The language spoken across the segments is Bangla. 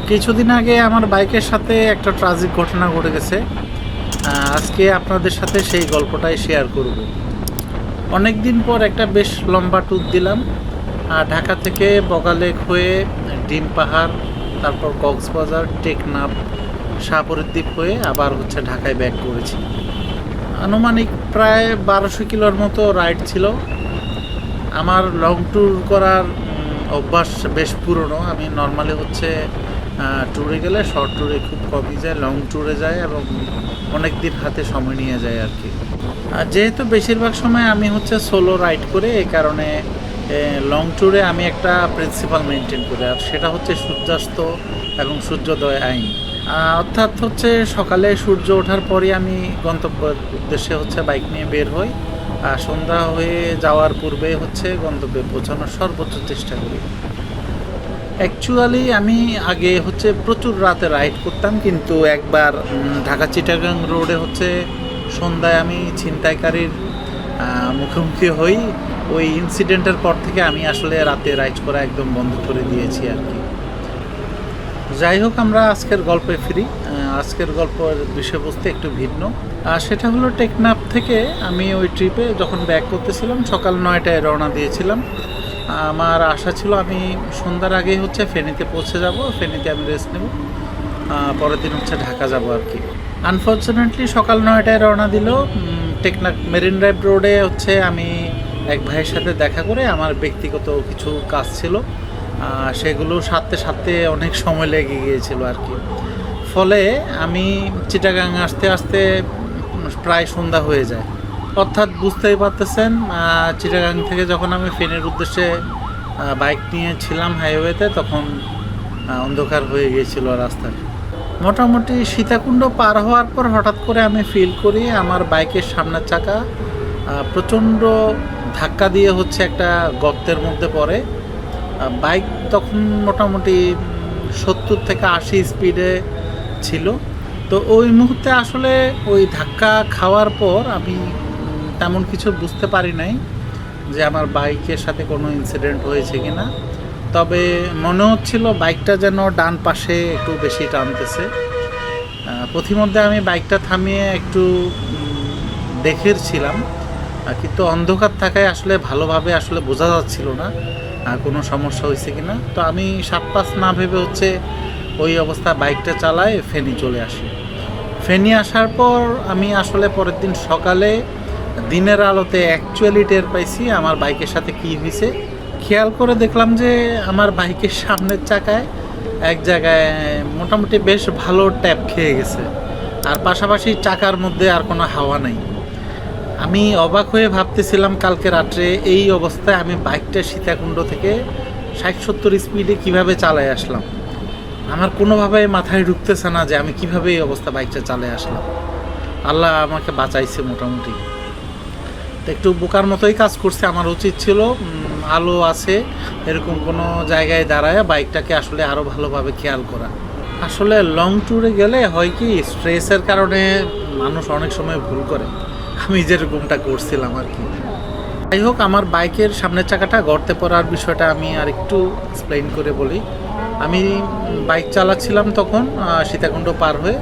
কিছুদিন আগে আমার বাইকের সাথে একটা ট্রাজিক ঘটনা ঘটে গেছে। আজকে আপনাদের সাথে সেই গল্পটাই শেয়ার করব। অনেক দিন পর একটা বেশ লম্বা ট্যুর দিলাম। ঢাকা থেকে বগালেক হয়ে ডিম পাহাড়, তারপর কক্সবাজার, টেকনাফ, শাহপরীর দ্বীপ হয়ে আবার ঢাকায় ব্যাক করেছি। আনুমানিক প্রায় 1200 কিলোর মতো রাইড ছিল। আমার লং ট্যুর করার অভ্যাস বেশ পুরনো। আমি নর্মালি ট্যুরে গেলে শর্ট ট্যুরে খুব কমই যায়, লং ট্যুরে যায় এবং অনেক দিন হাতে সময় নিয়ে যায় আর কি। আর যেহেতু বেশিরভাগ সময় আমি সোলো রাইড করে, এই কারণে লং ট্যুরে আমি একটা প্রিন্সিপাল মেনটেন করি, আর সেটা সূর্যাস্ত এবং সূর্যোদয় আইন। অর্থাৎ সকালে সূর্য ওঠার পরই আমি গন্তব্যের উদ্দেশ্যে বাইক নিয়ে বের হই। আর সন্ধ্যা হয়ে যাওয়ার পূর্বে গন্তব্যে পৌঁছানোর সর্বোচ্চ চেষ্টা করি। অ্যাকচুয়ালি আমি আগে প্রচুর রাতে রাইড করতাম, কিন্তু একবার ঢাকা চিটাগাং রোডে সন্ধ্যায় আমি ছিনতাইকারীর মুখোমুখি হই। ওই ইনসিডেন্টের পর থেকে আমি আসলে রাতে রাইড করা একদম বন্ধ করে দিয়েছি আর কি। যাই হোক, আমরা আজকের গল্পে ফিরি। আজকের গল্পের বিষয়বস্তু একটু ভিন্ন। আর সেটা হলো, টেকনাফ থেকে আমি ওই ট্রিপে যখন ব্যাক করতেছিলাম সকাল 9টায় রওনা দিয়েছিলাম। আমার আশা ছিল আমি সন্ধ্যার আগেই ফেনীতে পৌঁছে যাব, ফেনীতে আমি রেস্ট নেব, পরের দিন ঢাকা যাব আর কি। আনফর্চুনেটলি সকাল 9টায় রওনা দিল। টেকনাফ মেরিন ড্রাইভ রোডে আমি এক ভাইয়ের সাথে দেখা করে আমার ব্যক্তিগত কিছু কাজ ছিল, সেগুলো সারতে সারতে অনেক সময় লেগে গিয়েছিল আর কি। ফলে আমি চিটাগাং আসতে আসতে প্রায় সন্ধ্যা হয়ে যায়। অর্থাৎ বুঝতেই পারতেছেন, চিটাগাং থেকে যখন আমি ফেনীর উদ্দেশ্যে বাইক নিয়েছিলাম হাইওয়েতে, তখন অন্ধকার হয়ে গিয়েছিল রাস্তায়। মোটামুটি সীতাকুণ্ড পার হওয়ার পর হঠাৎ করে আমি ফিল করি আমার বাইকের সামনের চাকা প্রচণ্ড ধাক্কা দিয়ে একটা গর্তের মধ্যে পড়ে। বাইক তখন মোটামুটি 70 থেকে 80 স্পিডে ছিল। তো ওই মুহূর্তে আসলে ওই ধাক্কা খাওয়ার পর আমি তেমন কিছু বুঝতে পারি নাই যে আমার বাইকের সাথে কোনো ইনসিডেন্ট হয়েছে কি না। তবে মনে হচ্ছিল বাইকটা যেন ডান পাশে একটু বেশি টানতেছে। পথিমধ্যে আমি বাইকটা থামিয়ে একটু দেখেছিলাম, কিন্তু অন্ধকার থাকায় আসলে ভালোভাবে বোঝা যাচ্ছিল না কোনো সমস্যা হয়েছে কি না। তো আমি 7-5 না ভেবে ওই অবস্থা বাইকটা চালায় ফেনী চলে আসি। ফেনী আসার পর আমি আসলে পরের দিন সকালে দিনের আলোতে অ্যাকচুয়ালি টের পাইছি আমার বাইকের সাথে কী হয়েছে। খেয়াল করে দেখলাম যে আমার বাইকের সামনের চাকায় এক জায়গায় মোটামুটি বেশ ভালো ট্যাপ খেয়ে গেছে, আর পাশাপাশি চাকার মধ্যে আর কোনো হাওয়া নেই। আমি অবাক হয়ে ভাবতেছিলাম কালকে রাত্রে এই অবস্থায় আমি বাইকটা সীতাকুণ্ড থেকে 60-70 স্পিডে কীভাবে চালায় আসলাম। আমার কোনোভাবে মাথায় ঢুকতেছে না যে আমি কিভাবে এই অবস্থা বাইকটা চালিয়ে আসলাম। আল্লাহ আমাকে বাঁচাইছে মোটামুটি। তো একটু বোকার মতোই কাজ করছে। আমার উচিত ছিল আলো আছে এরকম কোনো জায়গায় দাঁড়ায় বাইকটাকে আরও ভালোভাবে খেয়াল করা। আসলে লং ট্যুরে গেলে হয় কি, স্ট্রেসের কারণে মানুষ অনেক সময় ভুল করে। আমি যেরকমটা করছিলাম আর কি। যাই হোক, আমার বাইকের সামনের চাকাটা গর্তে পড়ার বিষয়টা আমি আর একটু এক্সপ্লেইন করে বলি। আমি বাইক চালাচ্ছিলাম তখন সীতাকুণ্ড পার হয়ে।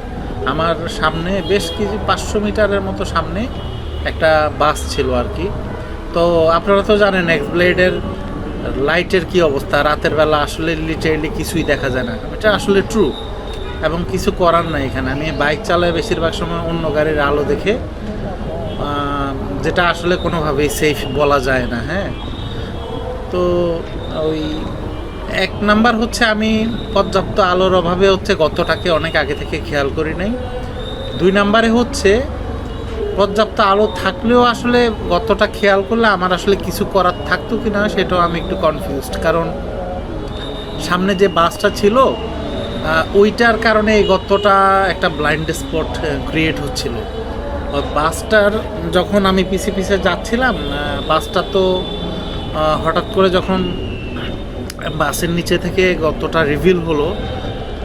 আমার সামনে বেশ কিছু 500 মিটারের মতো সামনে একটা বাস ছিল আর কি। তো আপনারা তো জানেন এক্সব্লেডের লাইটের কি অবস্থা, রাতের বেলা আসলে লিটারেলি কিছুই দেখা যায় না। এটা আসলে ট্রু, এবং কিছু করার নাই এখানে। আমি বাইক চালাই বেশিরভাগ সময় অন্য গাড়ির আলো দেখে, যেটা আসলে কোনোভাবেই সেফ বলা যায় না। হ্যাঁ, তো ওই এক নাম্বার আমি পর্যাপ্ত আলোর অভাবে গর্তটাকে অনেক আগে থেকে খেয়াল করি নাই। 2 নাম্বারে পর্যাপ্ত আলো থাকলেও আসলে গর্তটা খেয়াল করলে আমার কিছু করার থাকতো কি না সেটাও আমি একটু কনফিউজড। কারণ সামনে যে বাসটা ছিল ওইটার কারণে এই গর্তটা একটা ব্লাইন্ড স্পট ক্রিয়েট হচ্ছিল। বাসটার যখন আমি পিছে পিছে যাচ্ছিলাম, বাসটা তো হঠাৎ করে যখন বাসের নিচে থেকে গর্তটা রিভিল হলো,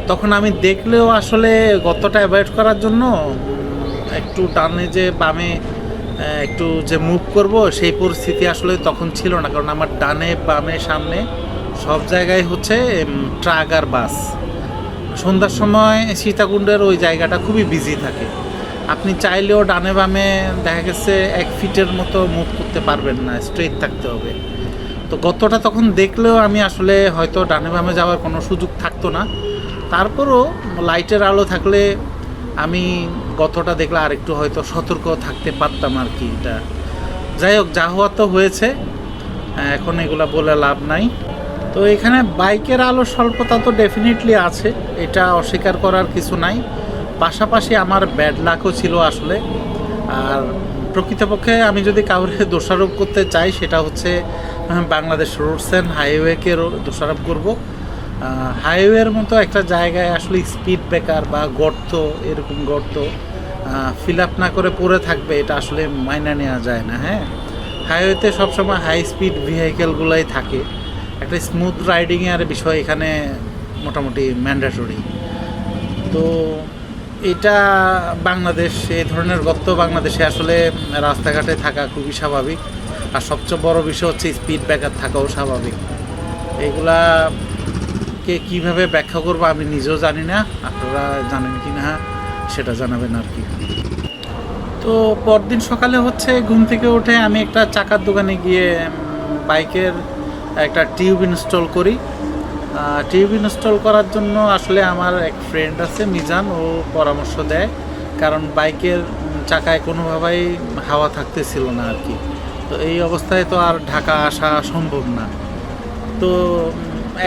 তখন আমি দেখলেও আসলে গর্তটা অ্যাভয়েড করার জন্য একটু ডানে যে বামে একটু যে মুভ করব সেই পরিস্থিতি আসলে তখন ছিল না। কারণ আমার ডানে বামে সামনে সব জায়গায় ট্রাক আর বাস। সন্ধ্যার সময় সীতাকুণ্ডের ওই জায়গাটা খুবই বিজি থাকে। আপনি চাইলেও ডানে বামে দেখা গেছে 1 ফিটের মতো মুভ করতে পারবেন না, স্ট্রেট থাকতে হবে। তো গর্তটা তখন দেখলেও আমি আসলে হয়তো ডানে বামে যাওয়ার কোনো সুযোগ থাকতো না। তারপরও লাইটের আলো থাকলে আমি গর্তটা দেখলে আরেকটু হয়তো সতর্ক থাকতে পারতাম আর কি। এটা যাই হোক, যা হওয়া তো হয়েছে, এখন এগুলা বলে লাভ নাই। তো এখানে বাইকের আলো স্বল্পতা তো ডেফিনেটলি আছে, এটা অস্বীকার করার কিছু নাই। পাশাপাশি আমার ব্যাড লাকও ছিল আসলে। আর প্রকৃতপক্ষে আমি যদি কাউকে দোষারোপ করতে চাই, সেটা হচ্ছে বাংলাদেশ রোডস অ্যান্ড হাইওয়েকে দোষারোপ করব। হাইওয়ের মতো একটা জায়গায় আসলে স্পিড ব্রেকার বা গর্ত, এরকম গর্ত ফিল আপ না করে পড়ে থাকবে, এটা আসলে মাইনা নেওয়া যায় না। হ্যাঁ, হাইওয়েতে সবসময় হাই স্পিড ভেহিকেলগুলোই থাকে, একটা স্মুথ রাইডিংয়ের বিষয় এখানে মোটামুটি ম্যান্ডেটরি। তো এটা বাংলাদেশ, এই ধরনের গর্ত বাংলাদেশে আসলে রাস্তাঘাটে থাকা খুবই স্বাভাবিক। আর সবচেয়ে বড় বিষয় হচ্ছে স্পিড ব্রেকার থাকাও স্বাভাবিক। এগুলাকে কীভাবে ব্যাখ্যা করবো আমি নিজেও জানি না, আপনারা জানেন কি না সেটা জানাবেন আর কি। তো পরদিন সকালে হচ্ছে ঘুম থেকে উঠে আমি একটা চাকার দোকানে গিয়ে বাইকের একটা টিউব ইনস্টল করি। টিউব ইনস্টল করার জন্য আসলে আমার এক ফ্রেন্ড আছে মিজান, ও পরামর্শ দেয়, কারণ বাইকের চাকায় কোনোভাবেই হাওয়া থাকতেছিল না আর কি। তো এই অবস্থায় তো আর ঢাকা আসা সম্ভব না। তো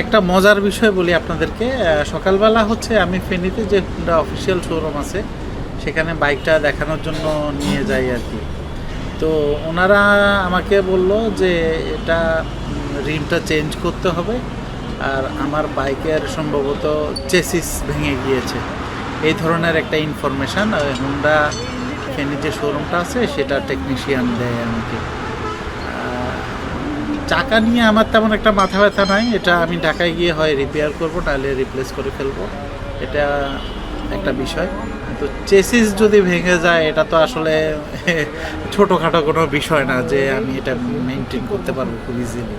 একটা মজার বিষয় বলি আপনাদেরকে, সকালবেলা হচ্ছে আমি ফেনীতে যে হুন্ডা অফিসিয়াল শোরুম আছে সেখানে বাইকটা দেখানোর জন্য নিয়ে যাই আর কি। তো ওনারা আমাকে বলল যে এটা রিমটা চেঞ্জ করতে হবে, আর আমার বাইকের সম্ভবত চেসিস ভেঙে গিয়েছে, এই ধরনের একটা ইনফরমেশান হুন্ডা ফেনী যে শোরুমটা আছে সেটা টেকনিশিয়ান দেয় আমাকে। চাকা নিয়ে আমার তেমন একটা মাথা ব্যথা নাই, এটা আমি ঢাকায় গিয়ে হয় রিপেয়ার করবো, নাহলে রিপ্লেস করে ফেলবো, এটা একটা বিষয়। তো চেসিস যদি ভেঙে যায় এটা তো আসলে ছোটোখাটো কোনো বিষয় না যে আমি এটা মেনটেন করতে পারবো খুব ইজিলি।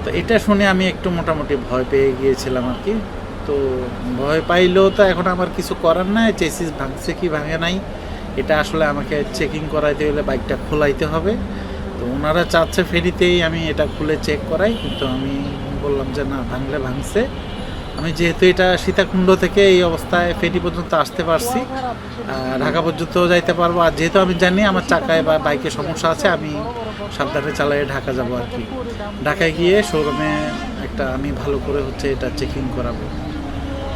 তো এটা শুনে আমি একটু মোটামুটি ভয় পেয়ে গিয়েছিলাম আর কি। তো ভয় পাইলেও তো এখন আমার কিছু করার নাই, চেসিস ভাঙছে কি ভাঙে নাই এটা আসলে আমাকে চেকিং করাইতে হলে বাইকটা খোলাইতে হবে। তো ওনারা চাচ্ছে ফেরিতেই আমি এটা খুলে চেক করাই, কিন্তু আমি বললাম যে না, ভাঙলে ভাঙছে। আমি যেহেতু এটা সীতাকুণ্ড থেকে এই অবস্থায় ফেরি পর্যন্ত আসতে পারছি, ঢাকা পর্যন্ত যাইতে পারবো, আর যেহেতু আমি জানি আমার চাকায় বা বাইকে সমস্যা আছে, আমি সাবধানে চালিয়ে ঢাকা যাব আর কি। ঢাকায় গিয়ে শোরুমে একটা আমি ভালো করে হচ্ছে এটা চেকিং করাবো।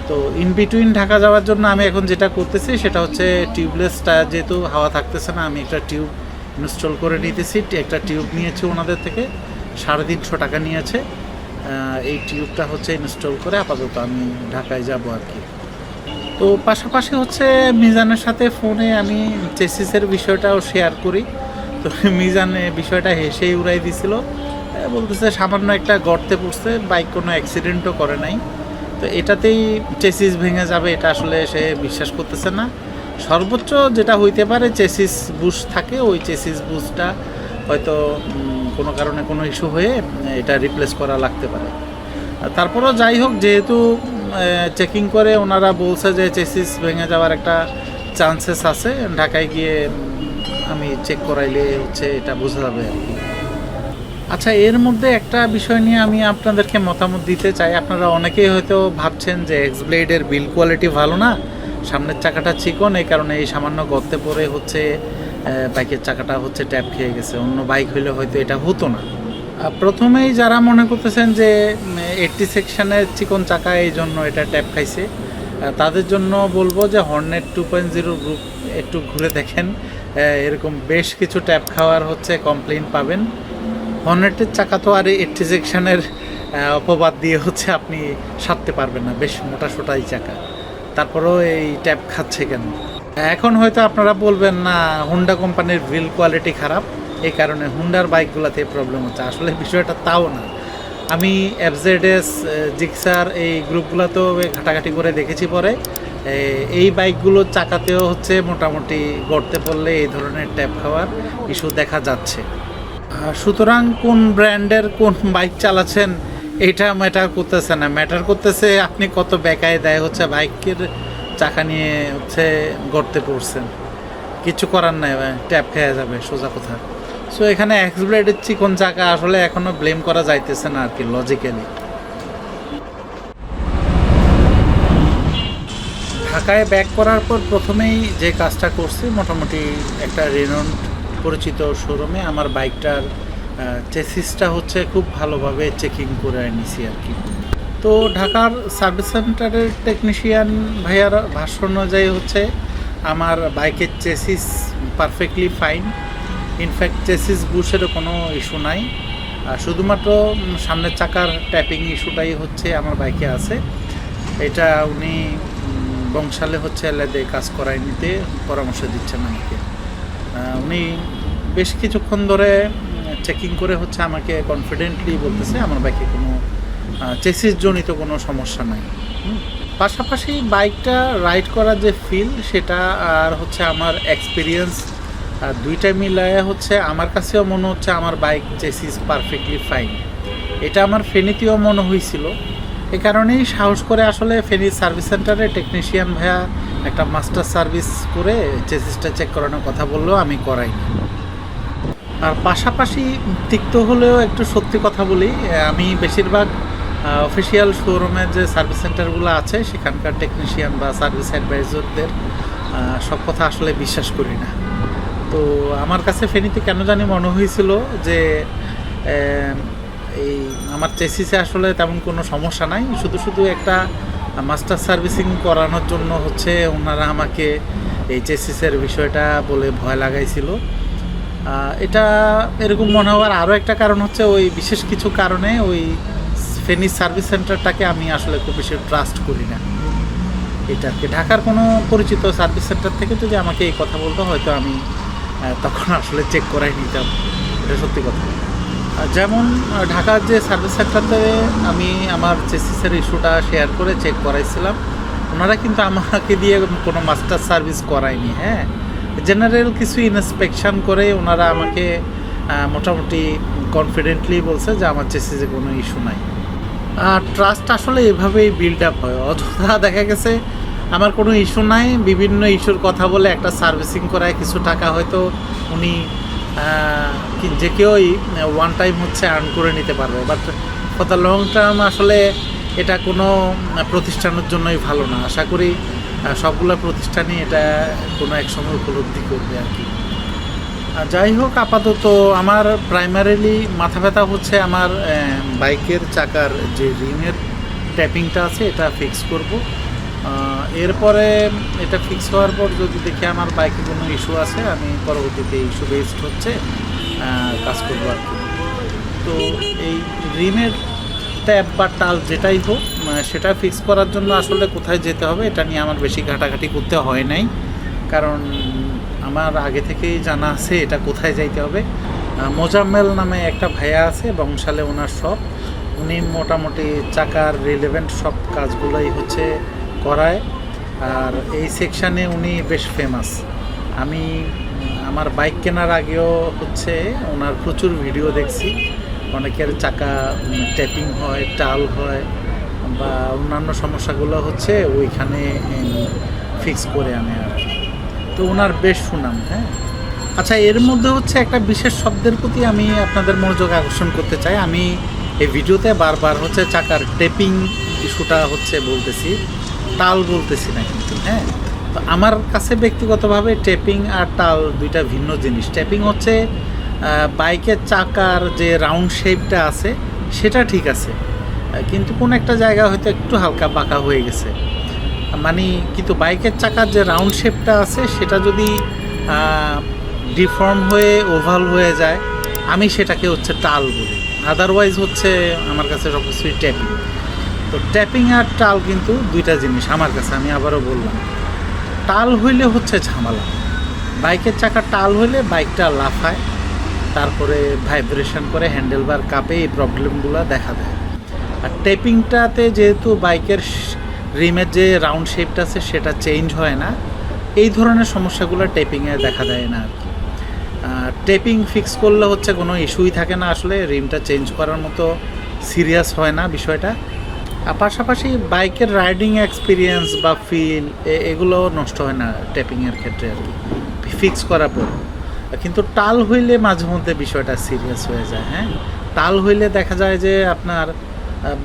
তো ইন বিটুইন ঢাকা যাওয়ার জন্য আমি এখন যেটা করতেছি সেটা হচ্ছে টিউবলেস টায়ার, যেহেতু হাওয়া থাকতেছে না, আমি একটা টিউব ইনস্টল করে নিতেছি। একটা টিউব নিয়েছি ওনাদের থেকে, 350 টাকা নিয়েছে। এই টিউবটা হচ্ছে ইনস্টল করে আপাতত আমি ঢাকায় যাব আর কি। তো পাশাপাশি হচ্ছে মিজানের সাথে ফোনে আমি চেসিসের বিষয়টাও শেয়ার করি। তো মিজানে বিষয়টা হেসেই উড়াই দিছিল, বলতেছে সামান্য একটা গর্তে পড়ছে, বাইক কোনো অ্যাক্সিডেন্টও করে নাই, তো এটাতেই চেসিস ভেঙে যাবে এটা আসলে সে বিশ্বাস করতেছে না। সর্বোচ্চ যেটা হইতে পারে চেসিস বুশ থাকে, ওই চেসিস বুশটা হয়তো কোনো কারণে কোনো ইস্যু হয়ে এটা রিপ্লেস করা লাগতে পারে। তারপরও যাই হোক, যেহেতু চেকিং করে ওনারা বলছে যে চেসিস ভেঙে যাওয়ার একটা চান্সেস আছে, ঢাকায় গিয়ে আমি চেক করাইলে হচ্ছে এটা বোঝা যাবে আর কি। আচ্ছা, এর মধ্যে একটা বিষয় নিয়ে আমি আপনাদেরকে মতামত দিতে চাই। আপনারা অনেকেই হয়তো ভাবছেন যে এক্স ব্লেডের বিল কোয়ালিটি ভালো না, সামনের চাকাটা চিকন, এই কারণে এই সামান্য গর্তে পড়ে হচ্ছে বাইকের চাকাটা হচ্ছে ট্যাপ খেয়ে গেছে, অন্য বাইক হইলে হয়তো এটা হতো না। প্রথমেই যারা মনে করতেছেন যে 80 সেকশনের চিকন চাকা এই জন্য এটা ট্যাপ খাইছে, তাদের জন্য বলবো যে হর্নেট 2.0 গ্রুপ একটু ঘুরে দেখেন, এরকম বেশ কিছু ট্যাপ খাওয়ার হচ্ছে কমপ্লেইন পাবেন। হর্নেটের চাকা তো আর 80 সেকশনের অপবাদ দিয়ে হচ্ছে আপনি সারতে পারবেন না, বেশ মোটা সোটাই চাকা, তারপরেও এই ট্যাপ খাচ্ছে কেন? এখন হয়তো আপনারা বলবেন না হুন্ডা কোম্পানির বিল কোয়ালিটি খারাপ, এই কারণে হুন্ডার বাইকগুলোতে প্রবলেম হচ্ছে। আসলে বিষয়টা তাও না। আমি এফজেডএস, জিক্সার এই গ্রুপগুলোতেও ঘাটাঘাটি করে দেখেছি, পরে এই বাইকগুলোর চাকাতেও হচ্ছে মোটামুটি গড়তে পড়লে এই ধরনের ট্যাপ খাওয়ার ইস্যু দেখা যাচ্ছে। সুতরাং কোন ব্র্যান্ডের কোন বাইক চালাচ্ছেন এটা ম্যাটার করতেছে না, ম্যাটার করতেছে আপনি কত বেকায় দেয় হচ্ছে বাইকের চাকা নিয়ে হচ্ছে গড়তে পড়ছেন, কিছু করার নাই, ট্যাপ খেয়ে যাবে সোজা কথা। সো এখানে এক্সব্লেডের চিকন চাকা আসলে এখনও ব্লেম করা যাইতেছে না আর কি লজিক্যালি। ঢাকায় ব্যাক করার পর প্রথমেই যে কাজটা করছি, মোটামুটি একটা রেনন পরিচিত শোরুমে আমার বাইকটার চেসিসটা হচ্ছে খুব ভালোভাবে চেকিং করে নিছি আর কি। তো ঢাকার সার্ভিস সেন্টারের টেকনিশিয়ান ভাইয়ার ভাষ্য অনুযায়ী হচ্ছে আমার বাইকের chassis perfectly fine, in fact chassis বুশেরও কোনো ইস্যু নাই, শুধুমাত্র সামনের চাকার ট্যাপিং ইস্যুটাই হচ্ছে আমার বাইকে আছে। এটা উনি বংশালে হচ্ছে লেদে কাজ করাই নিতে পরামর্শ দিচ্ছেন আমাকে। উনি বেশ কিছুক্ষণ ধরে চেকিং করে হচ্ছে আমাকে কনফিডেন্টলি বলতেছে আমার বাইকে কোনো চেসিস জনিত কোনো সমস্যা নাই। পাশাপাশি বাইকটা রাইড করার যে ফিল সেটা আর হচ্ছে আমার এক্সপিরিয়েন্স দুইটা মিলায় হচ্ছে আমার কাছেও মনে হচ্ছে আমার বাইক চেসিস পারফেক্টলি ফাইন। এটা আমার ফেনীতেও মনে হয়েছিল, এ কারণেই সাহস করে আসলে ফেনী সার্ভিস সেন্টারে টেকনিশিয়ান ভাইয়া একটা মাস্টার সার্ভিস করে চেসিসটা চেক করানোর কথা বললেও আমি করাইনি। আর পাশাপাশি তিক্ত হলেও একটু সত্যি কথা বলি, আমি বেশিরভাগ অফিসিয়াল শোরুমের যে সার্ভিস সেন্টারগুলো আছে সেখানকার টেকনিশিয়ান বা সার্ভিস অ্যাডভাইজারদের সব কথা আসলে বিশ্বাস করি না। তো আমার কাছে ফেনীতে কেন জানি মনে হয়েছিল যে এই আমার চেসিসে আসলে তেমন কোনো সমস্যা নাই, শুধু শুধু একটা মাস্টার সার্ভিসিং করানোর জন্য হচ্ছে ওনারা আমাকে এই চেসিসের বিষয়টা বলে ভয় লাগাইছিল। এটা এরকম মনে হওয়ার আরও একটা কারণ হচ্ছে ওই বিশেষ কিছু কারণে ওই ফেনী সার্ভিস সেন্টারটাকে আমি আসলে খুব বেশি ট্রাস্ট করি না। এটা আর কি ঢাকার কোনো পরিচিত সার্ভিস সেন্টার থেকে যদি আমাকে এই কথা বলতো হয়তো আমি তখন আসলে চেক করাই নিতাম, এটা সত্যি কথা। যেমন ঢাকার যে সার্ভিস সেন্টারতে আমি আমার চেসিসের ইস্যুটা শেয়ার করে চেক করাইছিলাম, ওনারা কিন্তু আমাকে দিয়ে কোনো মাস্টার সার্ভিস করায়নি। হ্যাঁ, জেনারেল কিছু ইন্সপেকশন করে ওনারা আমাকে মোটামুটি কনফিডেন্টলি বলছে যে আমার চেসিসে কোনো ইস্যু নাই। আর ট্রাস্ট আসলে এভাবেই বিল্ড আপ হয়। অযথা দেখা গেছে আমার কোনো ইস্যু নাই, বিভিন্ন ইস্যুর কথা বলে একটা সার্ভিসিং করায় কিছু টাকা হয়তো উনি যে কেউই ওয়ান টাইম হচ্ছে আর্ন করে নিতে পারবে, but for the long term আসলে এটা কোনো প্রতিষ্ঠানের জন্যই ভালো না। আশা করি সবগুলো প্রতিষ্ঠানই এটা কোনো এক সময় উপলব্ধি করবে আর কি। যাই হোক, আপাতত আমার প্রাইমারিলি মাথা ব্যথা হচ্ছে আমার বাইকের চাকার যে রিমের ট্যাপিংটা আছে এটা ফিক্স করব। এরপরে এটা ফিক্স হওয়ার পর যদি দেখি আমার বাইকে কোনো ইস্যু আছে আমি পরবর্তীতে ইস্যু বেসড হচ্ছে কাজ করবো আর কি। তো এই রিমের ট্যাপ বা টাল যেটাই হোক সেটা ফিক্স করার জন্য আসলে কোথায় যেতে হবে এটা নিয়ে আমার বেশি ঘাটাঘাটি করতে হয় নাই, কারণ আমার আগে থেকেই জানা আছে এটা কোথায় যাইতে হবে। মোজাম্মেল নামে একটা ভাইয়া আছে বংশালে, ওনার সব উনি মোটামুটি চাকার রিলেভেন্ট সব কাজগুলোই হচ্ছে করায়, আর এই সেকশানে উনি বেশ ফেমাস। আমি আমার বাইক কেনার আগেও হচ্ছে ওনার প্রচুর ভিডিও দেখছি, অনেকের চাকা ট্যাপিং হয়, টাল হয় বা অন্যান্য সমস্যাগুলো হচ্ছে ওইখানে ফিক্স করে আনে আর কি। তো ওনার বেশ সুনাম। হ্যাঁ, আচ্ছা, এর মধ্যে হচ্ছে একটা বিশেষ শব্দের প্রতি আমি আপনাদের মনোযোগ আকর্ষণ করতে চাই। আমি এই ভিডিওতে বারবার হচ্ছে চাকার টেপিং ইস্যুটা হচ্ছে বলতেছি, টাল বলতেছি না কিন্তু। হ্যাঁ, তো আমার কাছে ব্যক্তিগতভাবে টেপিং আর টাল দুইটা ভিন্ন জিনিস। টেপিং হচ্ছে বাইকের চাকার যে রাউন্ড শেপটা আছে সেটা ঠিক আছে, কিন্তু কোন একটা জায়গা হয়তো একটু হালকা বাঁকা হয়ে গেছে, মানে কিন্তু বাইকের চাকার যে রাউন্ড শেপটা আছে সেটা যদি ডিফর্ম হয়ে ওভাল হয়ে যায় আমি সেটাকে হচ্ছে টাল বলি। আদারওয়াইজ হচ্ছে আমার কাছে সব কিছুই ট্যাপিং। তো ট্যাপিং আর টাল কিন্তু দুইটা জিনিস আমার কাছে। আমি আবারও বললাম, টাল হইলে হচ্ছে ঝামেলা। বাইকের চাকা টাল হইলে বাইকটা লাফায়, তারপরে ভাইব্রেশন করে, হ্যান্ডেলবার কাঁপে, এই প্রবলেমগুলো দেখা দেয়। আর টেপিংটাতে যেহেতু বাইকের রিমের যে রাউন্ড শেপটা আছে সেটা চেঞ্জ হয় না, এই ধরনের সমস্যাগুলো টেপিংয়ে দেখা দেয় না আর কি। টেপিং ফিক্স করলে হচ্ছে কোনো ইস্যুই থাকে না আসলে, রিমটা চেঞ্জ করার মতো সিরিয়াস হয় না বিষয়টা। আর পাশাপাশি বাইকের রাইডিং এক্সপিরিয়েন্স বা ফিল এগুলো নষ্ট হয় না ট্যাপিংয়ের ক্ষেত্রে আর কি, ফিক্স করার পর। কিন্তু টাল হইলে মাঝে মধ্যে বিষয়টা সিরিয়াস হয়ে যায়। হ্যাঁ, টাল হইলে দেখা যায় যে আপনার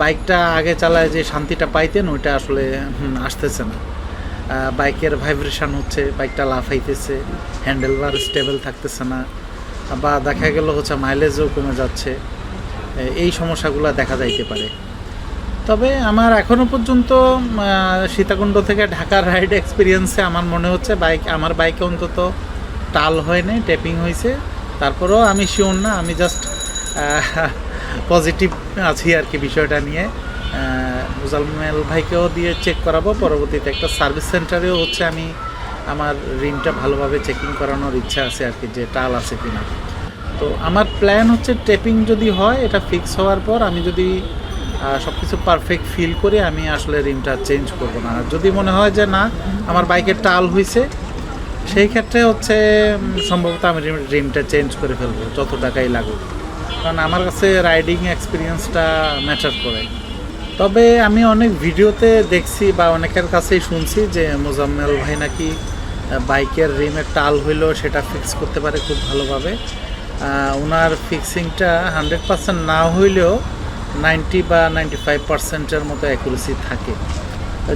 বাইকটা আগে চালায় যে শান্তিটা পাইতেন ওইটা আসলে আসতেছে না। বাইকের ভাইব্রেশন হচ্ছে, বাইকটা লাফাইতেছে, হ্যান্ডেলবার স্টেবল থাকতেছে না, বা দেখা গেল হচ্ছে মাইলেজও কমে যাচ্ছে। এই সমস্যাগুলো দেখা যাইতে পারে। তবে আমার এখনও পর্যন্ত সীতাকুণ্ড থেকে ঢাকার রাইড এক্সপিরিয়েন্সে আমার মনে হচ্ছে আমার বাইকে অন্তত টাল হয়নি, ট্যাপিং হয়েছে। তারপরেও আমি শিওর না, আমি জাস্ট পজিটিভ আছি আর কি বিষয়টা নিয়ে। মুজাম্মেল ভাইকেও দিয়ে চেক করাবো, পরবর্তীতে একটা সার্ভিস সেন্টারেও হচ্ছে আমি আমার রিমটা ভালোভাবে চেকিং করানোর ইচ্ছা আছে আর কি, যে টাল আছে কিনা। তো আমার প্ল্যান হচ্ছে ট্যাপিং যদি হয় এটা ফিক্স হওয়ার পর আমি যদি সব কিছু পারফেক্ট ফিল করি আমি আসলে রিমটা চেঞ্জ করব না। আর যদি মনে হয় যে না আমার বাইকের টাল হয়েছে, সেই ক্ষেত্রে হচ্ছে সম্ভবত আমি রিমটা চেঞ্জ করে ফেলবো যত টাকাই লাগুক, কারণ আমার কাছে রাইডিং এক্সপিরিয়েন্সটা ম্যাটার করে। তবে আমি অনেক ভিডিওতে দেখছি বা অনেকের কাছেই শুনছি যে মোজাম্মেল ভাই নাকি বাইকের রিমের টাল হইলেও সেটা ফিক্স করতে পারে খুব ভালোভাবে। ওনার ফিক্সিংটা 100% না হইলেও 90 বা 95%-এর মতো অ্যাকুরেসি থাকে।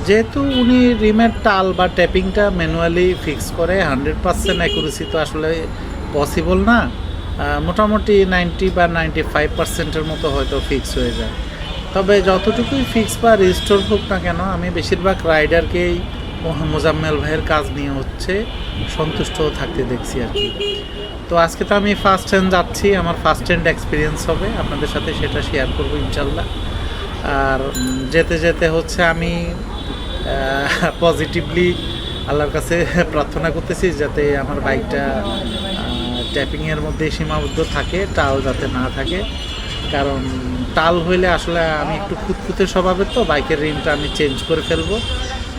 যেহেতু উনি রিমের টাল বা ট্যাপিংটা ম্যানুয়ালি ফিক্স করে, 100% অ্যাকুরেসি তো আসলে পসিবল না। মোটামুটি 90 বা 95%-এর মতো হয়তো ফিক্স হয়ে যায়। তবে যতটুকুই ফিক্স বা রিস্টোর হোক না কেন, আমি বেশিরভাগ রাইডারকেই মোজাম্মেল ভাইয়ের কাজ নিয়ে হচ্ছে সন্তুষ্ট থাকতে দেখছি আর কি। তো আজকে তো আমি ফার্স্ট হ্যান্ড যাচ্ছি, আমার ফার্স্ট হ্যান্ড এক্সপিরিয়েন্স হবে, আপনাদের সাথে সেটা শেয়ার করবো ইনশাল্লাহ। আর যেতে যেতে হচ্ছে আমি পজিটিভলি আল্লাহর কাছে প্রার্থনা করতেছি যাতে আমার বাইকটা ট্যাপিংয়ের মধ্যে সীমাবদ্ধ থাকে, টাল যাতে না থাকে। কারণ টাল হইলে আসলে আমি একটু খুঁতখুঁতে স্বভাবের, তো বাইকের রিংটা আমি চেঞ্জ করে ফেলবো,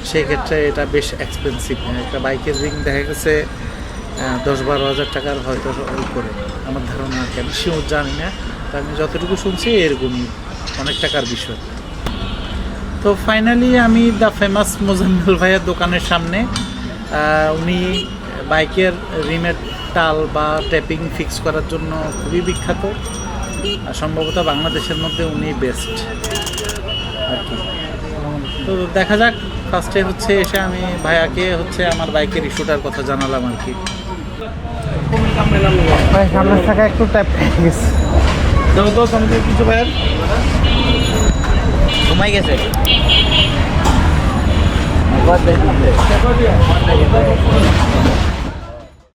সেক্ষেত্রে এটা বেশ এক্সপেন্সিভ। একটা বাইকের রিং দেখা গেছে 10-12 হাজার টাকার হয়তো উপরে, আমার ধারণা আর কি, আমি শিওর জানি না। তো আমি যতটুকু শুনছি এরকমই অনেক টাকার বিষয়। তো ফাইনালি আমি দ্য ফেমাস মোজাম্মেল ভাইয়ের দোকানের সামনে। উনি বাইকের রিমের টাল বা ট্যাপিং ফিক্স করার জন্য খুবই বিখ্যাত, সম্ভবত বাংলাদেশের মধ্যে উনি বেস্ট আর কি। তো দেখা যাক, ফার্স্টে হচ্ছে এসে আমি ভাইয়াকে হচ্ছে আমার বাইকের ইস্যুটার কথা জানালাম আর কি। ভাই সামনের থাকা একটু ট্যাপ খেয়ে গেছে, কিছু ভাইয়ার ঘুমাই গেছে।